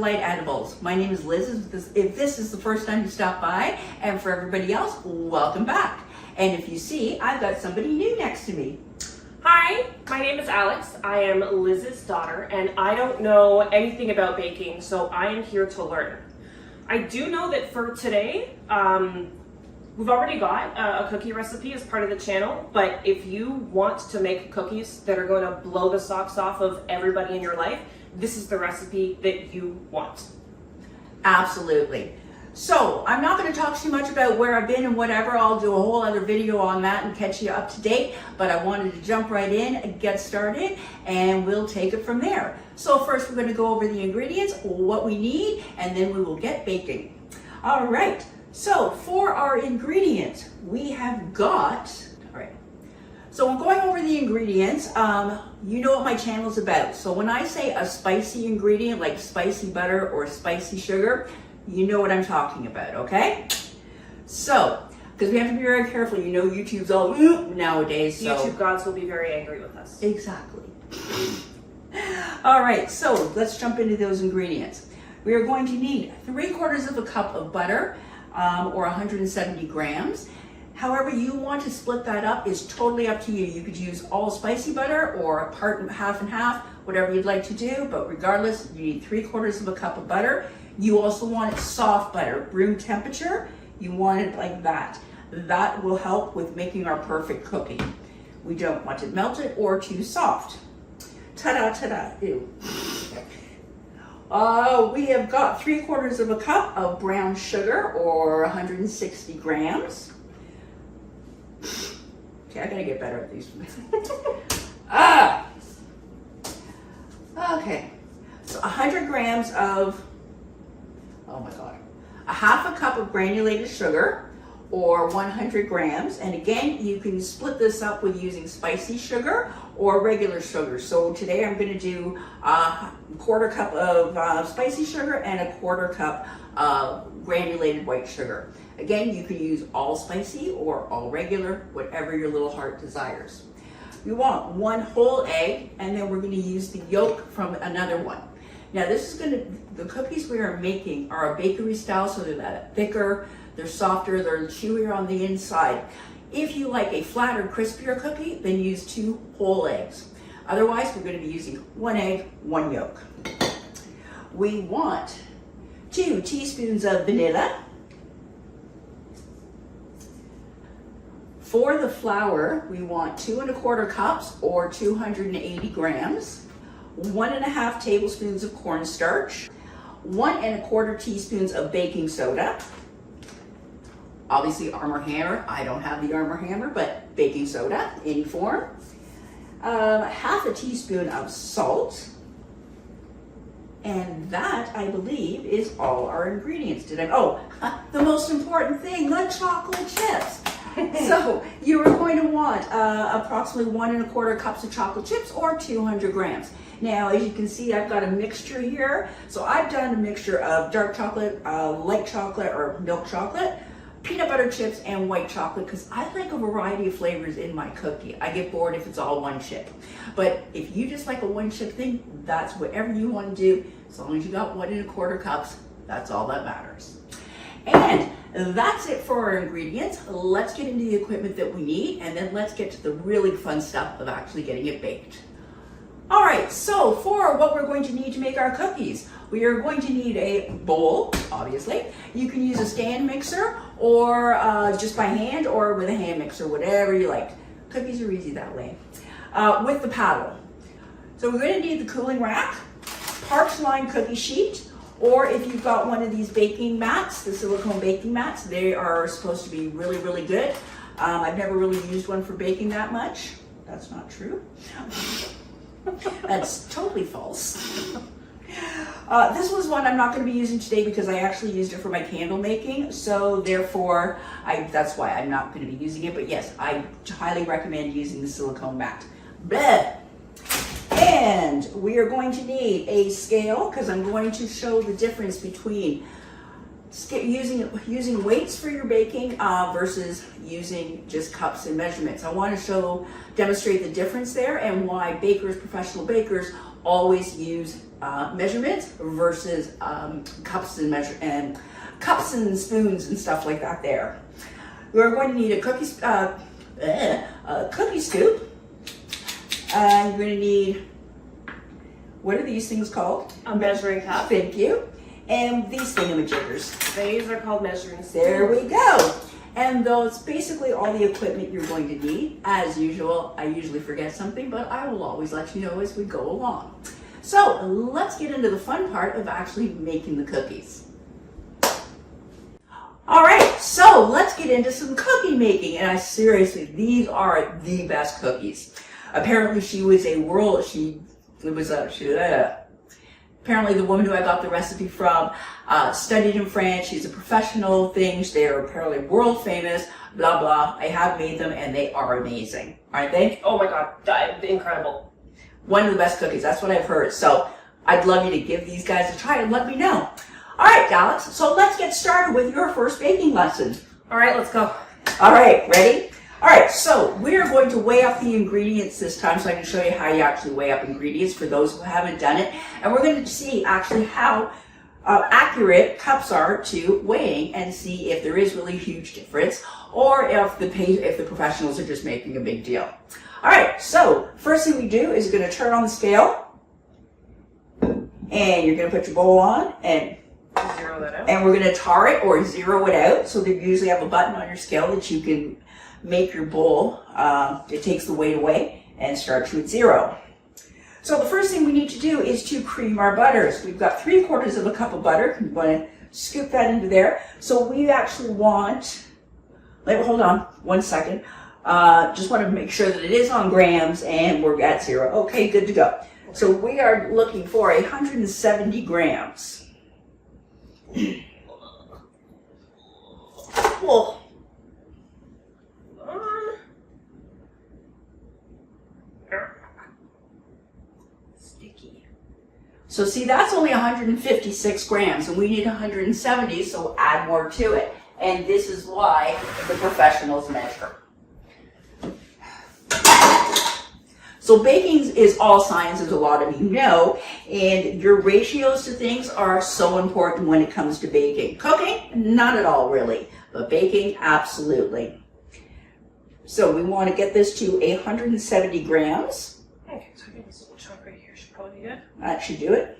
Light Edibles. My name is Liz. If this is the first time you stop by, and for everybody else, welcome back. And if you see, I've got somebody new next to me. Hi, my name is Alex. I am Liz's daughter, and I don't know anything about baking, so I am here to learn. I do know that for today, we've already got a cookie recipe as part of the channel, but if you want to make cookies that are going to blow the socks off of everybody in your life, this is the recipe that you want. Absolutely. So I'm not going to talk too much about where I've been and whatever. I'll do a whole other video on that and catch you up to date, but I wanted to jump right in and get started, and we'll take it from there. So first we're going to go over the ingredients, what we need, and then we will get baking. All right. So for our ingredients, we have got, all right. So I'm going over the ingredients. You know what my channel is about. So when I say a spicy ingredient like spicy butter or spicy sugar, you know what I'm talking about, okay? So, because we have to be very careful. You know YouTube's all nowadays. So. YouTube gods will be very angry with us. Exactly. All right, so let's jump into those ingredients. We are going to need 3/4 cup of butter, or 170 grams. However you want to split that up is totally up to you. You could use all spicy butter or a part half and half, whatever you'd like to do, but regardless, you need 3/4 cup of butter. You also want it soft butter, room temperature. You want it like that. That will help with making our perfect cookie. We don't want it melted or too soft. Ta-da, ta-da, ew. We have got 3/4 cup of brown sugar, or 160 grams. Okay, I gotta get better at these. Okay, so 100 grams of, oh my God, a half a cup of granulated sugar, or 100 grams. And again, you can split this up with using spicy sugar or regular sugar. So today I'm going to do a 1/4 cup of spicy sugar and a 1/4 cup of granulated white sugar. Again, you can use all spicy or all regular, whatever your little heart desires. We want 1 whole egg, and then we're going to use the yolk from another one. Now this is the cookies we are making are a bakery style, so they're thicker, they're softer, they're chewier on the inside. If you like a flatter, crispier cookie, then use 2 whole eggs. Otherwise, we're going to be using 1 egg, 1 yolk. We want 2 teaspoons of vanilla. For the flour, we want 2 1/4 cups, or 280 grams. 1 1/2 tablespoons of cornstarch, 1 1/4 teaspoons of baking soda. Obviously Arm & Hammer, I don't have the Arm & Hammer, but baking soda, any form. Half a teaspoon of salt. And that, I believe, is all our ingredients. The most important thing, the chocolate chips. So you are going to want approximately 1 1/4 cups of chocolate chips, or 200 grams. Now, as you can see, I've got a mixture here. So I've done a mixture of dark chocolate, light chocolate, or milk chocolate, peanut butter chips, and white chocolate, because I like a variety of flavors in my cookie. I get bored if it's all one chip. But if you just like a one chip thing, that's whatever you want to do. As long as you got 1 1/4 cups, that's all that matters. And that's it for our ingredients. Let's get into the equipment that we need, and then let's get to the really fun stuff of actually getting it baked. All right, so for what we're going to need to make our cookies, we are going to need a bowl, obviously. You can use a stand mixer, or just by hand, or with a hand mixer, whatever you like. Cookies are easy that way. With the paddle. So we're going to need the cooling rack, Parks Line cookie sheet, or if you've got one of these baking mats, the silicone baking mats, they are supposed to be really, really good. I've never really used one for baking that much. That's not true. That's totally false. This was one I'm not going to be using today because I actually used it for my candle making. So therefore, that's why I'm not going to be using it. But yes, I highly recommend using the silicone mat. Bleh. And we are going to need a scale, because I'm going to show the difference between using weights for your baking versus using just cups and measurements. I want to demonstrate the difference there, and why bakers, professional bakers, always use measurements versus cups and spoons and stuff like that there. We're going to need a cookie scoop. You're going to need, what are these things called? A measuring cup. Thank you. And these thingamajiggers. These are called measuring spoons. There we go. And those basically all the equipment you're going to need. As usual, I usually forget something, but I will always let you know as we go along. So let's get into the fun part of actually making the cookies. All right, so let's get into some cookie making. And seriously, these are the best cookies. Apparently apparently the woman who I got the recipe from studied in France. She's a professional thing. They're apparently world famous, blah, blah. I have made them and they are amazing, aren't they? Oh my God, incredible. One of the best cookies, that's what I've heard. So I'd love you to give these guys a try and let me know. All right, Alex, so let's get started with your first baking lesson. All right, let's go. All right, ready? All right, so we're going to weigh up the ingredients this time so I can show you how you actually weigh up ingredients for those who haven't done it. And we're going to see actually how accurate cups are to weighing and see if there is really a huge difference or if the professionals are just making a big deal. All right, so first thing we do is you're going to turn on the scale and you're going to put your bowl on and zero that out. And we're going to tar it or zero it out. So they usually have a button on your scale that you can make your bowl. It takes the weight away and starts you at zero. So the first thing we need to do is to cream our butters. We've got 3/4 of a cup of butter. I'm going to scoop that into there. So we actually want, hold on 1 second. Just want to make sure that it is on grams and we're at zero. Okay, good to go. So we are looking for 170 grams. Whoa. Sticky. So see, that's only 156 grams and we need 170, so add more to it. And this is why the professionals measure. So baking is all science, as a lot of you know, and your ratios to things are so important when it comes to baking. Cooking, not at all really, but baking, absolutely. So we want to get this to 170 grams. Okay, so I think this little chunk right here should probably be good. That should do it.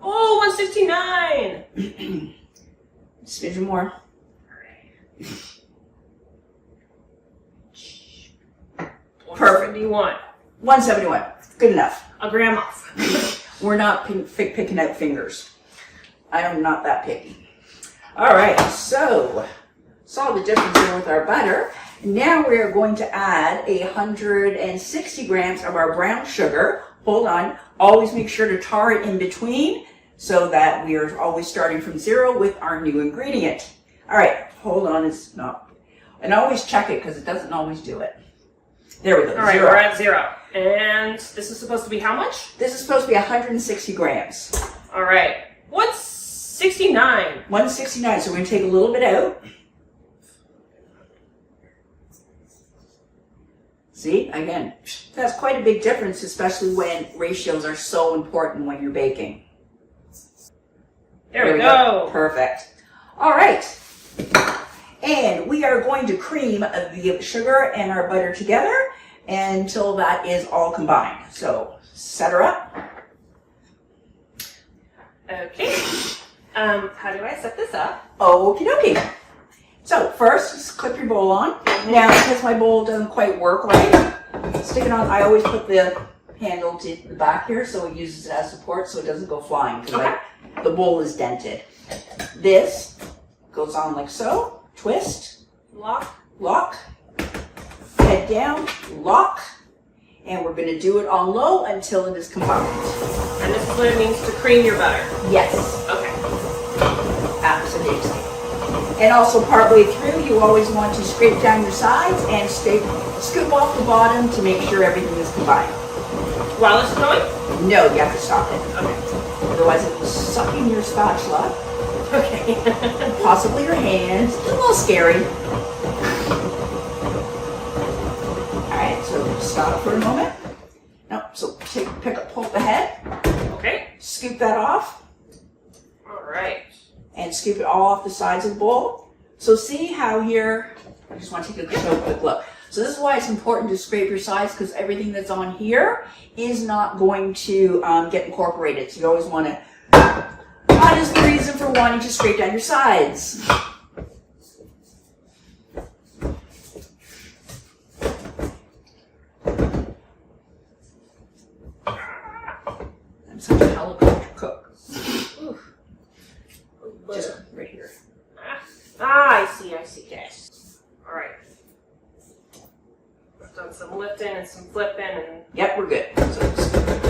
Oh, 169! Smidgen more. Perfect. 171. Good enough. A gram off. We're not picking out fingers. I am not that picky. All right, so saw the difference here with our butter. Now we are going to add 160 grams of our brown sugar. Hold on. Always make sure to tar it in between so that we are always starting from zero with our new ingredient. All right, hold on. It's not. And always check it because it doesn't always do it. There we go. All right, zero. we're at zero. And this is supposed to be how much? This is supposed to be 160 grams. All right. What's 69? 169. So we're going to take a little bit out. See, again, that's quite a big difference, especially when ratios are so important when you're baking. There we go. Perfect. All right. And we are going to cream the sugar and our butter together until that is all combined. So set her up. Okay. How do I set this up? Okie dokie. So first, just clip your bowl on. Now, because my bowl doesn't quite work right, stick it on. I always put the handle to the back here so it uses it as support so it doesn't go flying because the bowl is dented. This goes on like so. Twist, Lock, lock, head down, lock, and we're going to do it on low until it is combined. and this is what it means to cream your butter. Yes, Okay. absolutely. And also partway through, you always want to scrape down your sides and scoop off the bottom to make sure everything is combined. While this is going? No, you have to stop it. Okay. Otherwise it will suck in your spatula. Okay. Possibly your hands. It's a little scary. Alright, so stop for a moment. No, so take scoop that off. All right. And scoop it all off the sides of the bowl. So see how here, I just want to take a quick look. So this is why it's important to scrape your sides, because everything that's on here is not going to get incorporated. So you always want to, that is the reason for wanting to scrape down your sides. I'm such a helicopter cook. Just right here. I see, yes. All right. I've done some lifting and some flipping and... Yep, we're good. So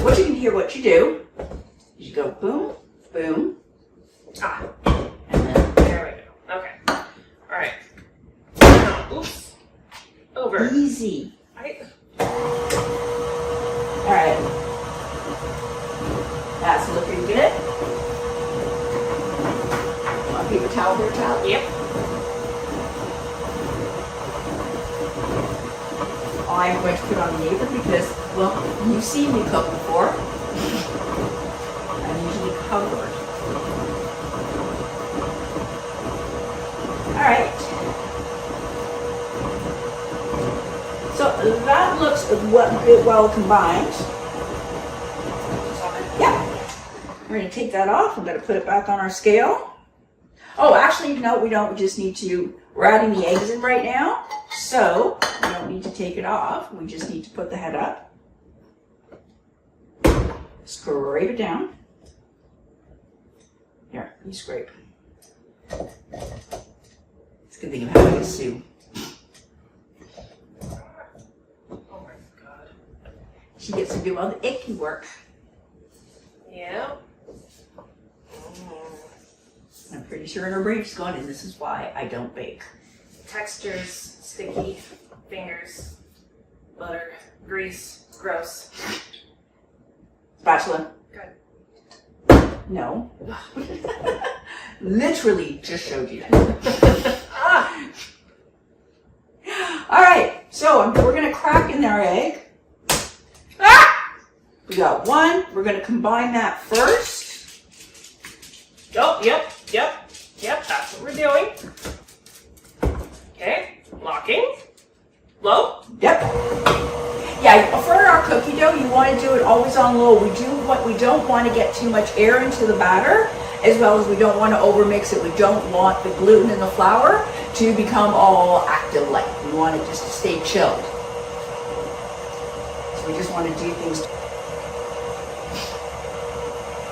what you can hear what you do is you go boom, boom. Ah, And then there we go. Okay. All right. Now, oops. Over. easy. All Alright. That's looking good. Want a paper towel there, towel? Yep. I'm going to put on the apron because, well, you've seen me cook before. I'm usually covered. Alright. So that looks well combined. Yeah. We're going to take that off. I'm going to put it back on our scale. Oh, actually, no, we don't. We just need to, we're adding the eggs in right now. So we don't need to take it off. We just need to put the head up. Scrape it down. Here, you scrape. It's a good thing of having a Sue. Oh my God. She gets to do all the icky work. Yeah. I'm pretty sure in her brain she's gone, and this is why I don't bake. Textures, sticky, fingers, butter, grease, gross. Spatula. Good. No. Literally just showed you. All right, so we're going to crack in our egg. We got one. We're going to combine that first. Oh, yep. That's what we're doing. Okay, locking. Low. Yep. Yeah, for our cookie dough, you want to do it always on low. We don't want to get too much air into the batter, as well as we don't want to overmix it. We don't want the gluten in the flour to become all active like. We want it just to stay chilled. So we just want to do things.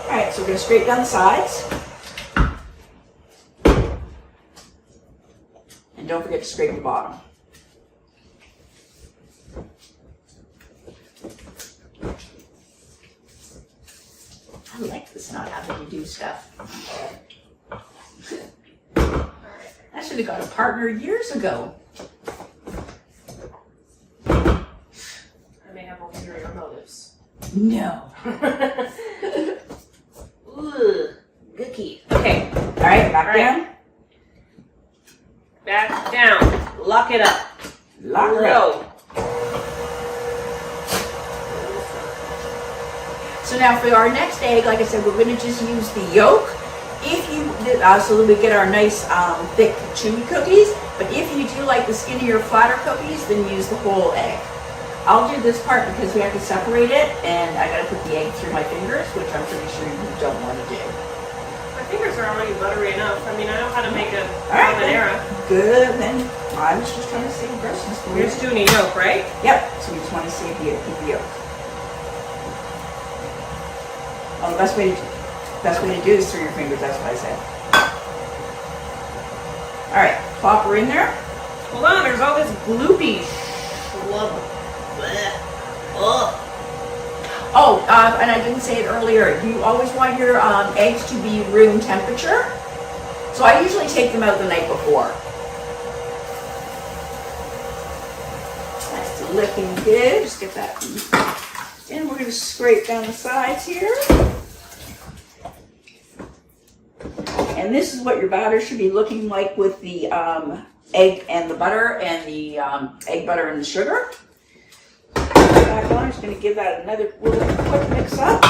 All right, so we're going to scrape down the sides. And don't forget to scrape the bottom. I like this not having to do stuff. I should have got a partner years ago. I may have ulterior motives. No. Ooh, gooky. Okay. All right, back down. Back down. Lock it up. Lock it Low. up. So now for our next egg, like I said, we're going to just use the yolk. If you so that we get our nice thick chewy cookies. But if you do like the skinnier, flatter cookies, then use the whole egg. I'll do this part because we have to separate it, and I got to put the egg through my fingers, which I'm pretty sure you don't want to do. My fingers are already buttery enough. I mean, I know how to make a All right, carbonara. Good. Then I was just trying to save grossness for You're you. just doing a yolk, right? Yep. So we just want to save the yolk. Oh, the best way to do is through your fingers. That's what I said. All right, plop her in there. Hold on, there's all this gloopy schlub. Oh, and I didn't say it earlier. You always want your eggs to be room temperature. So I usually take them out the night before. That's looking good. Just get that. And we're going to scrape down the sides here. And this is what your batter should be looking like with the egg and the butter and the egg, butter, and the sugar. Back on, I'm just going to give that another little quick mix up.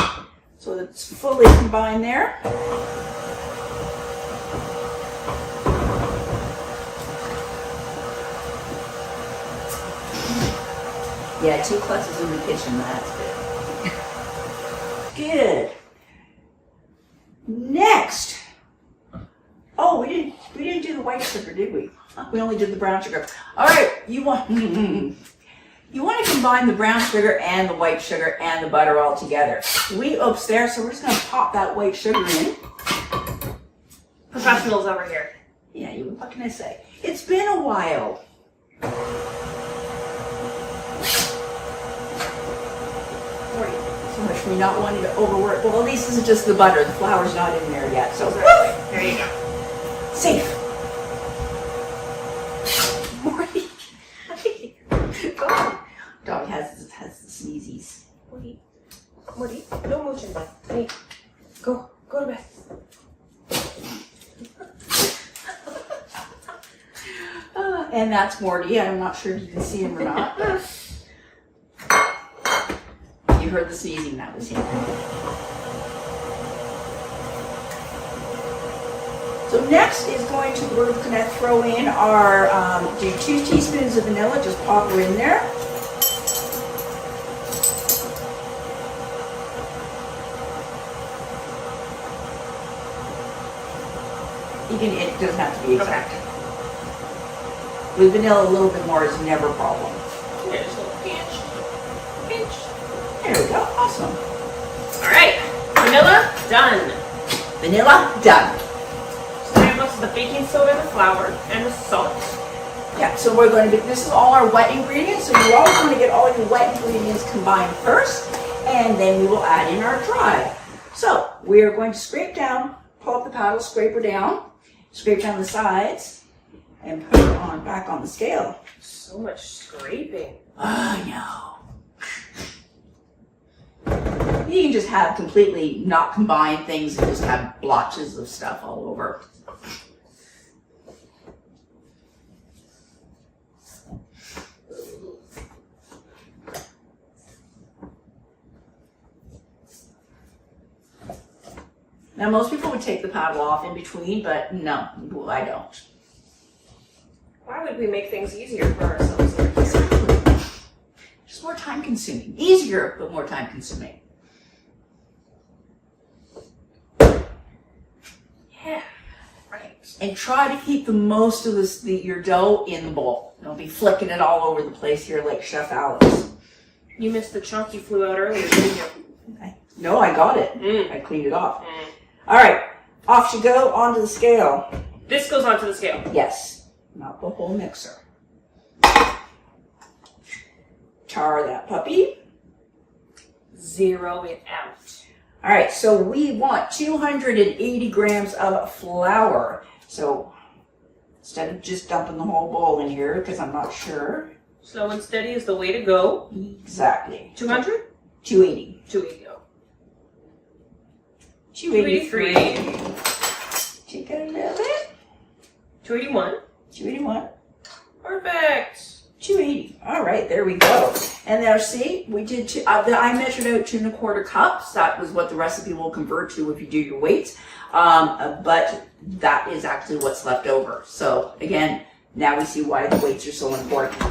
So So it's fully combined there. Yeah, 2 clutches in the kitchen, that's good. Good. Next. Oh, we didn't do the white sugar, did we? We only did the brown sugar. All right, you want to combine the brown sugar and the white sugar and the butter all together. Oops, there, so we're just gonna pop that white sugar in. Professionals over here. Yeah, what can I say? It's been a while. So much for me not wanting to overwork. Well, at least this is just the butter. The flour's not in there yet, so There you go. safe. Morty. Go on. Dog has the sneezies. Morty, no motion, bud. Hey, go to bed. And that's Morty. I'm not sure if you can see him or not. You heard the sneezing, that was him. So next is we're going to throw in our, do 2 teaspoons of vanilla, just pop her in there. It doesn't have to be exact. Okay. With vanilla, a little bit more is never a problem. Yeah, just a little pinch. There we go, awesome. All right, vanilla done. Vanilla, done. So now most of the baking soda, the flour, and the salt. Yeah, so we're going to this is all our wet ingredients, so you always want to get all your wet ingredients combined first, and then we will add in our dry. So we are going to scrape down, pull up the paddle, scrape her down, scrape down the sides, and put her back on the scale. So much scraping. I know. You can just have completely not combined things and just have blotches of stuff all over. Now, most people would take the paddle off in between, but no, I don't. Why would we make things easier for ourselves here? Exactly. Just more time consuming. Easier, but more time consuming. Yeah, right. And try to keep the most of your dough in the bowl. Don't be flicking it all over the place here like Chef Alex. You missed the chunk you flew out earlier, didn't you? No, I got it. I cleaned it off. All right, off you go, onto the scale. This goes onto the scale. Yes, not the whole mixer. Tar that puppy. Zero it out. All right, so we want 280 grams of flour. So instead of just dumping the whole bowl in here, because I'm not sure. Slow and steady is the way to go. Exactly. 200? 280. 280. 283. Take it a little bit. 281. 281. Perfect. 280. All right, there we go. And there, see, we did I measured out 2 1/4 cups. That was what the recipe will convert to if you do your weights. But that is actually what's left over. So again, now we see why the weights are so important.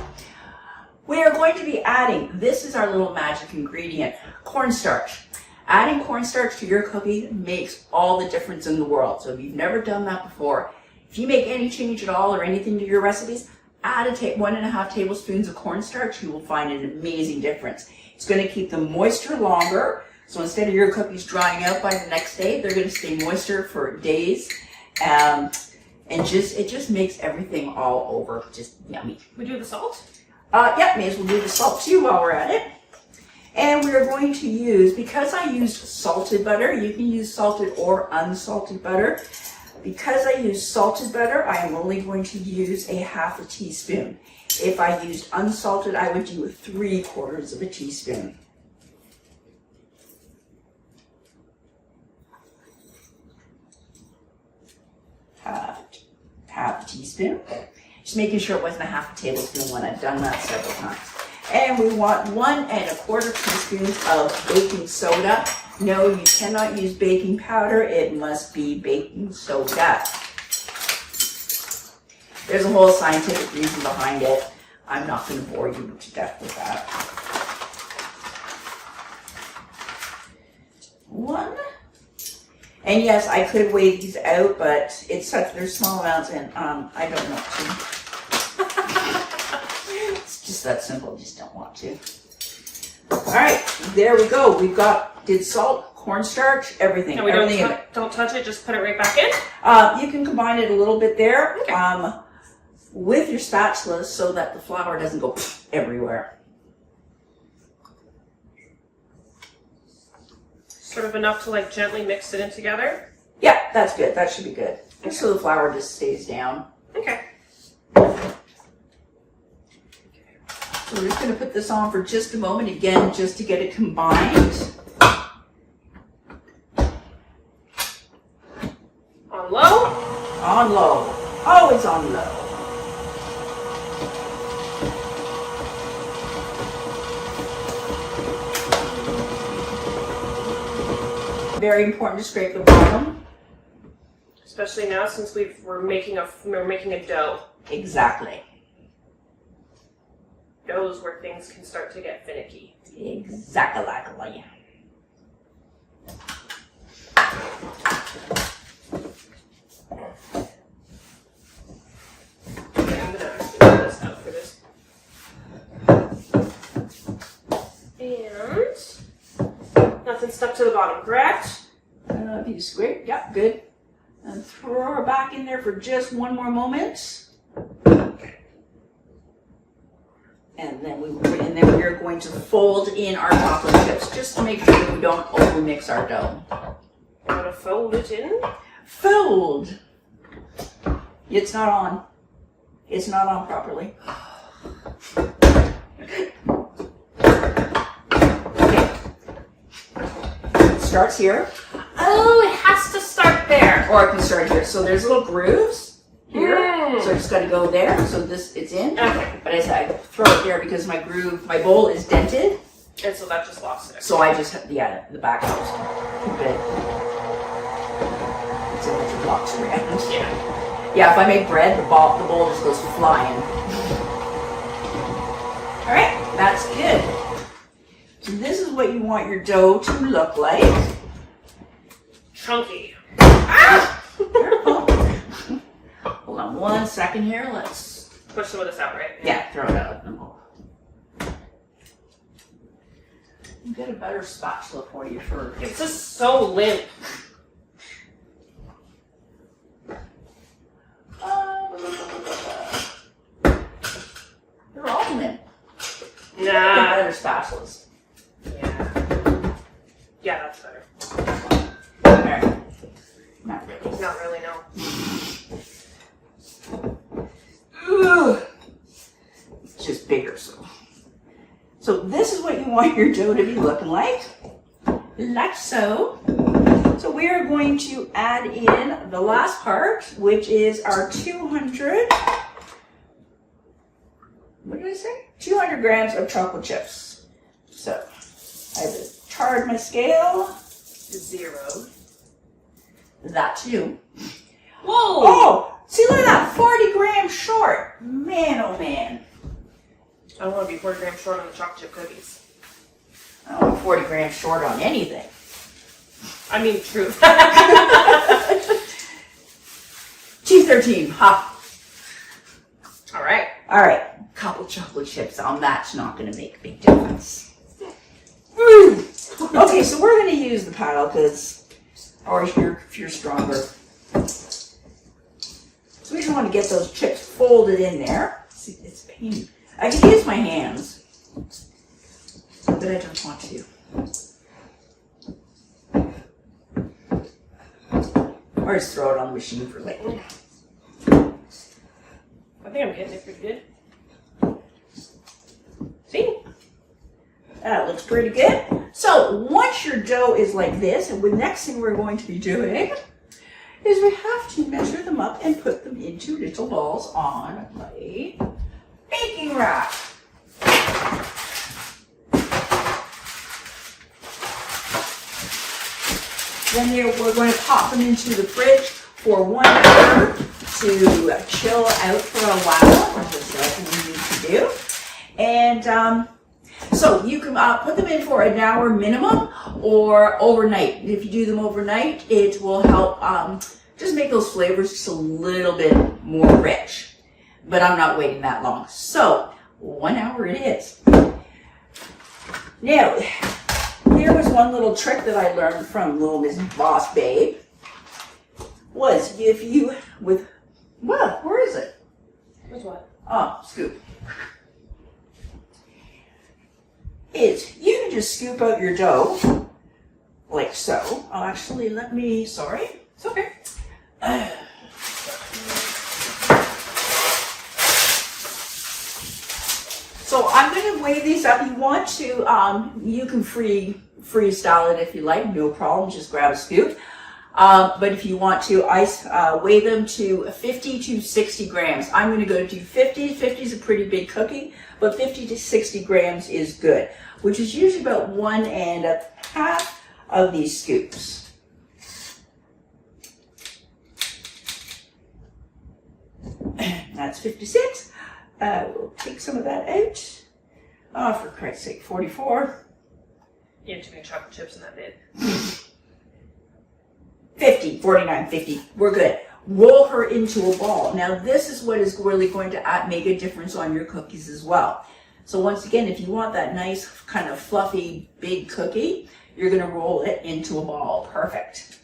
We are going to be adding, this is our little magic ingredient, cornstarch. Adding cornstarch to your cookie makes all the difference in the world. So if you've never done that before, if you make any change at all or anything to your recipes, add 1.5 tablespoons of cornstarch. You will find an amazing difference. It's going to keep the moisture longer. So instead of your cookies drying out by the next day, they're going to stay moister for days. And it just makes everything all over just yummy. We do the salt? Yeah, may as well do the salt too while we're at it. And we are going to use, because I used salted butter, you can use salted or unsalted butter. Because I used salted butter, I am only going to use 1/2 teaspoon. If I used unsalted, I would do 3/4 teaspoon. Half teaspoon. Just making sure it wasn't 1/2 tablespoon when I've done that several times. And we want 1 1/4 teaspoons of baking soda. No, you cannot use baking powder. It must be baking soda. There's a whole scientific reason behind it. I'm not going to bore you to death with that. One. And yes, I could weigh these out, but there's small amounts and I don't want to. It's just that simple, just don't want to. All right, there we go. Did salt, cornstarch, everything. And we everything don't touch it, just put it right back in? You can combine it a little bit there. Okay. With your spatula so that the flour doesn't go everywhere. Sort of enough to like gently mix it in together? Yeah, that's good. That should be good. Just so the flour just stays down. Okay. So we're just going to put this on for just a moment, again, just to get it combined. On low? On low. Always on low. Very important to scrape the bottom. Especially now since we're making a dough. Exactly. Dough's where things can start to get finicky. Exactly. Okay, I'm gonna actually put this out for this. And nothing stuck to the bottom, correct? If you scrape, yeah, good. And throw her back in there for just one more moment. And then we're going to fold in our chocolate chips just to make sure that we don't overmix our dough. I'm gonna fold it in. Fold. It's not on. It's not on properly. Okay. It starts here. Oh, it has to start there. Or I can start here. So there's little grooves here. So I just got to go there. So it's in. Okay. But I throw it there because my bowl is dented. And so that just lost it. So I just, the back goes. Keep it. It's in the blocks around. Yeah. Yeah, if I make bread, the bowl just goes flying. All right, that's good. So this is what you want your dough to look like. Chunky. Ah! Hold on 1 second here. Let's push some of this out, right? Yeah, throw it out. Get a better spatula for you first. It's just so limp. They're all limp. Nah. Better spatulas. Yeah. Yeah, that's better. Alright. Not really. Not really, no. It's just bigger, so. So this is what you want your dough to be looking like. Like so. So we are going to add in the last part, which is our 200, what did I say? 200 grams of chocolate chips. So I've tarred my scale. 0. That too. Whoa! Oh, see, look at that, 40 grams short. Man, oh man. I don't want to be 40 grams short on the chocolate chip cookies. I don't want 40 grams short on anything. I mean, true. T13, ha. All right. All right, couple chocolate chips on that's not going to make a big difference. Okay, so we're going to use the paddle or if you're stronger. So we just want to get those chips folded in there. See, it's a pain. I can use my hands, but I don't want to. Or just throw it on the machine for later. I think I'm getting it pretty good. See? That looks pretty good. So once your dough is like this, and the next thing we're going to be doing is we have to measure them up and put them into little balls on a baking rack. Then we're going to pop them into the fridge for 1 hour to chill out for a while, which is what we need to do. And so you can put them in for an hour minimum or overnight. If you do them overnight, it will help just make those flavors just a little bit more rich. But I'm not waiting that long. So 1 hour it is. Now, here was one little trick that I learned from little Miss Boss Babe. Was if you, well, where is it? Where's what? Oh, scoop. Is you can just scoop out your dough, like so. Oh, actually, sorry. It's okay. So I'm going to weigh these up. You want to, you can freestyle it if you like, no problem. Just grab a scoop. But if you want to, weigh them to 50 to 60 grams. I'm going to go to 50. 50 is a pretty big cookie, but 50 to 60 grams is good, which is usually about 1 1/2 of these scoops. That's 56. We'll take some of that out. Oh, for Christ's sake, 44. You have too many chocolate chips in that bit. 50, 49, 50. We're good. Roll her into a ball. Now, this is what is really going to make a difference on your cookies as well. So once again, if you want that nice kind of fluffy big cookie, you're going to roll it into a ball. Perfect.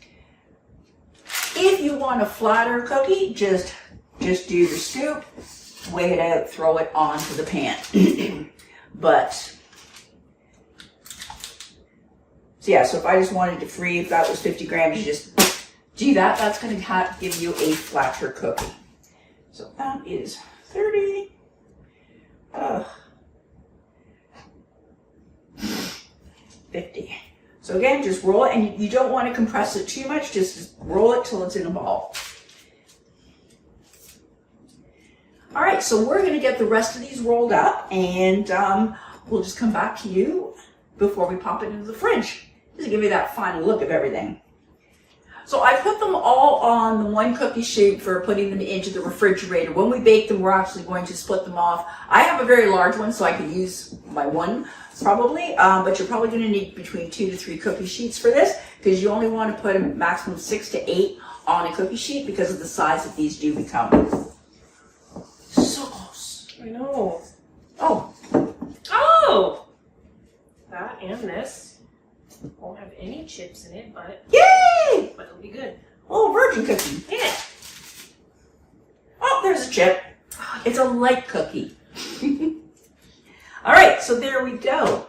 If you want a flatter cookie, just do your scoop, weigh it out, throw it onto the pan. But, so yeah, so if I just wanted to if that was 50 grams, you just do that. That's going to give you a flatter cookie. So that is 30. 50. So again, just roll it, and you don't want to compress it too much. Just roll it till it's in a ball. All right, so we're going to get the rest of these rolled up, and we'll just come back to you before we pop it into the fridge, just to give you that final look of everything. So I put them all on the one cookie sheet for putting them into the refrigerator. When we bake them, we're actually going to split them off. I have a very large one, so I could use my one probably, but you're probably going to need between 2 to 3 cookie sheets for this, because you only want to put a maximum 6 to 8 on a cookie sheet because of the size that these do become. So close. I know. Oh. Oh! That and this won't have any chips in it, but Yay! it'll be good. Oh, virgin cookie. Yeah. Oh, there's a chip. It's a light cookie. All right, so there we go.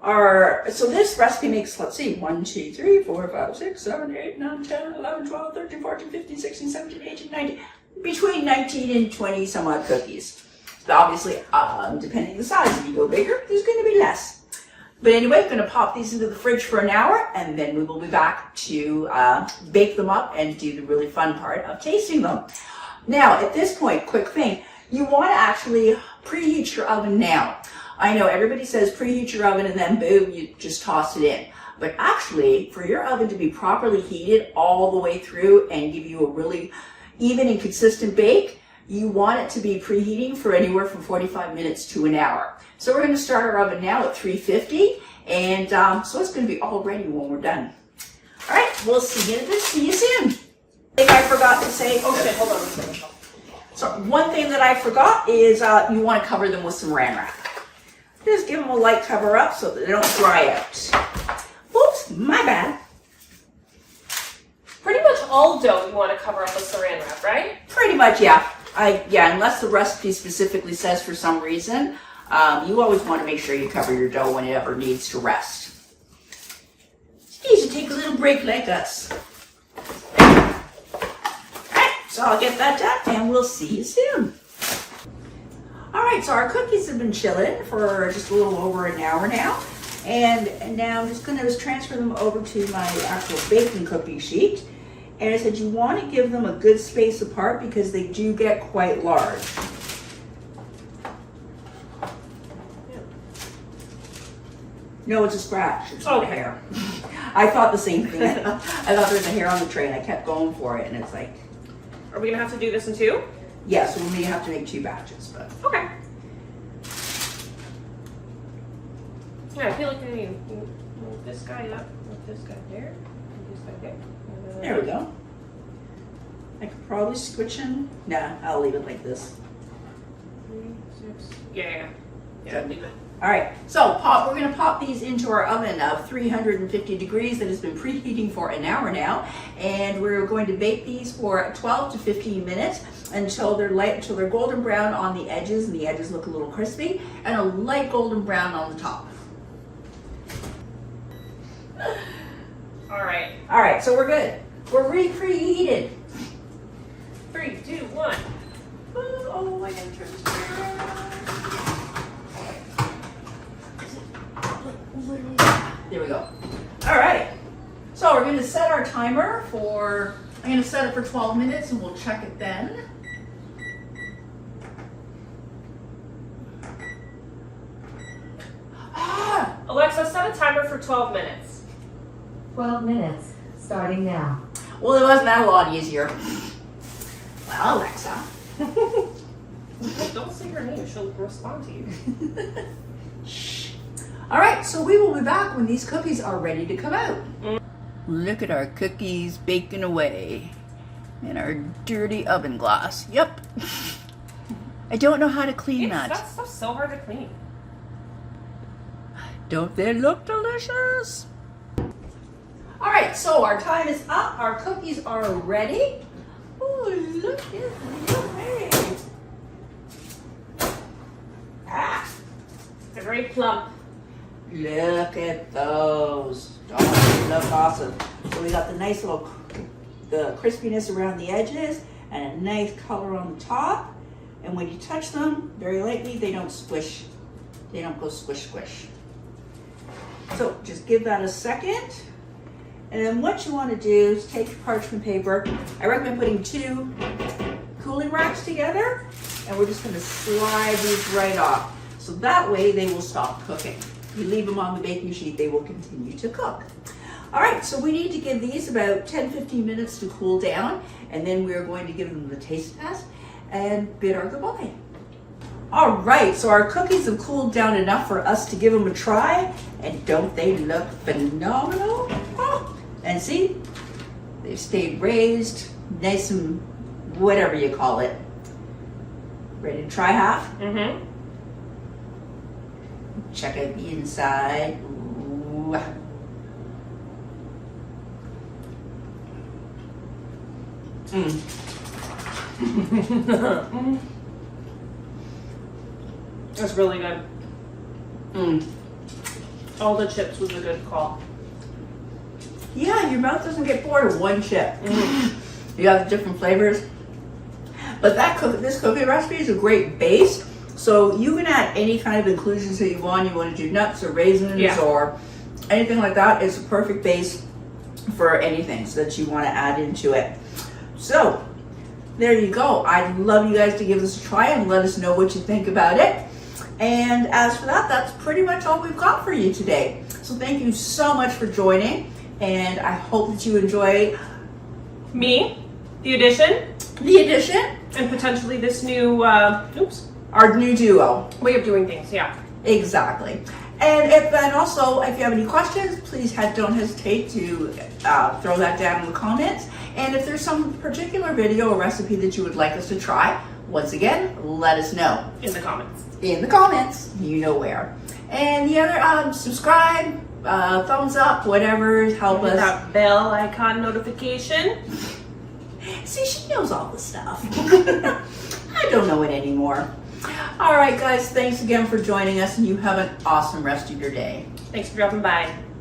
So this recipe makes, let's see, 1, 2, 3, 4, 5, 6, 7, 8, 9, 10, 11, 12, 13, 14, 15, 16, 17, 18, 19, between 19 and 20 some odd cookies. So obviously, depending on the size, if you go bigger, there's going to be less. But anyway, I'm going to pop these into the fridge for an hour, and then we will be back to bake them up and do the really fun part of tasting them. Now, at this point, quick thing, you want to actually preheat your oven now. I know everybody says preheat your oven and then boom, you just toss it in. But actually, for your oven to be properly heated all the way through and give you a really even and consistent bake, you want it to be preheating for anywhere from 45 minutes to an hour. So we're going to start our oven now at 350, and so it's going to be all ready when we're done. All right, we'll see you soon. Thing I forgot to say. Oh shit! Hold on a second. So one thing that I forgot is you want to cover them with some Saran wrap. Just give them a light cover up so that they don't dry out. Oops, my bad. Pretty much all dough you want to cover up with Saran wrap, right? Pretty much, yeah. Unless the recipe specifically says for some reason, you always want to make sure you cover your dough when it ever needs to rest. It's easy to take a little break like us. Alright, so I'll get that done and we'll see you soon. Alright, so our cookies have been chilling for just a little over an hour now. And now I'm just going to transfer them over to my actual baking cookie sheet. And I said you want to give them a good space apart because they do get quite large. No, it's a scratch. It's not Okay. hair. I thought the same thing. I thought there was a hair on the tray and I kept going for it and it's like, Are we gonna have to do this in two? yeah, so we may have to make 2 batches, but. Okay. Yeah, I feel like I need to move this guy up, move this guy there, move this guy there. There we go. I could probably switch him. Nah, I'll leave it like this. 3, 6. Yeah, leave it. All right, so we're gonna pop these into our oven of 350 degrees that has been preheating for an hour now. And we're going to bake these for 12 to 15 minutes until they're until they're golden brown on the edges and the edges look a little crispy and a light golden brown on the top. All right. All right, so we're good. We're preheated. 3, 2, 1. Oh, I gotta turn this around. There we go. All right. So we're going to set our timer for, I'm going to set it for 12 minutes and we'll check it then. Alexa, set a timer for 12 minutes. 12 minutes, starting now. Well, it wasn't that a lot easier. Well, Alexa. Don't say her name, she'll respond to you. Shh. All right, so we will be back when these cookies are ready to come out. Look at our cookies baking away in our dirty oven glass. Yep. I don't know how to clean that. That stuff's so hard to clean. Don't they look delicious? All right, so our time is up. Our cookies are ready. Oh, look at them. Ah, They're very plump. look at those. Oh, they look awesome. So we got the nice little the crispiness around the edges and a nice color on the top. And when you touch them very lightly, they don't squish. They don't go squish, squish. So just give that a second. And then what you want to do is take your parchment paper. I recommend putting 2 cooling racks together. And we're just going to slide these right off. So that way they will stop cooking. If you leave them on the baking sheet, they will continue to cook. All right, so we need to give these about 10-15 minutes to cool down. And then we're going to give them the taste test and bid our goodbye. All right, so our cookies have cooled down enough for us to give them a try. And don't they look phenomenal? Oh, and see, they've stayed raised, nice and whatever you call it. Ready to try half? Mm-hmm. Check out the inside. Ooh. That's really good. All the chips was a good call. Yeah, your mouth doesn't get bored of one chip. You have the different flavors. But this cookie recipe is a great base. So you can add any kind of inclusions that you want. You want to do nuts or raisins or anything like that. It's a perfect base for anything that you want to add into it. So there you go. I'd love you guys to give this a try and let us know what you think about it. And as for that, that's pretty much all we've got for you today. So thank you so much for joining. And I hope that you enjoy Me, the addition, and potentially this new, our new duo. way of doing things, yeah. Exactly. And also, if you have any questions, please don't hesitate to throw that down in the comments. And if there's some particular video or recipe that you would like us to try, once again, let us know. In the comments. In the comments, you know where. And the other, subscribe, thumbs up, whatever, help us. That bell icon notification. See, she knows all the stuff. I don't know it anymore. All right, guys, thanks again for joining us, and you have an awesome rest of your day. Thanks for dropping by.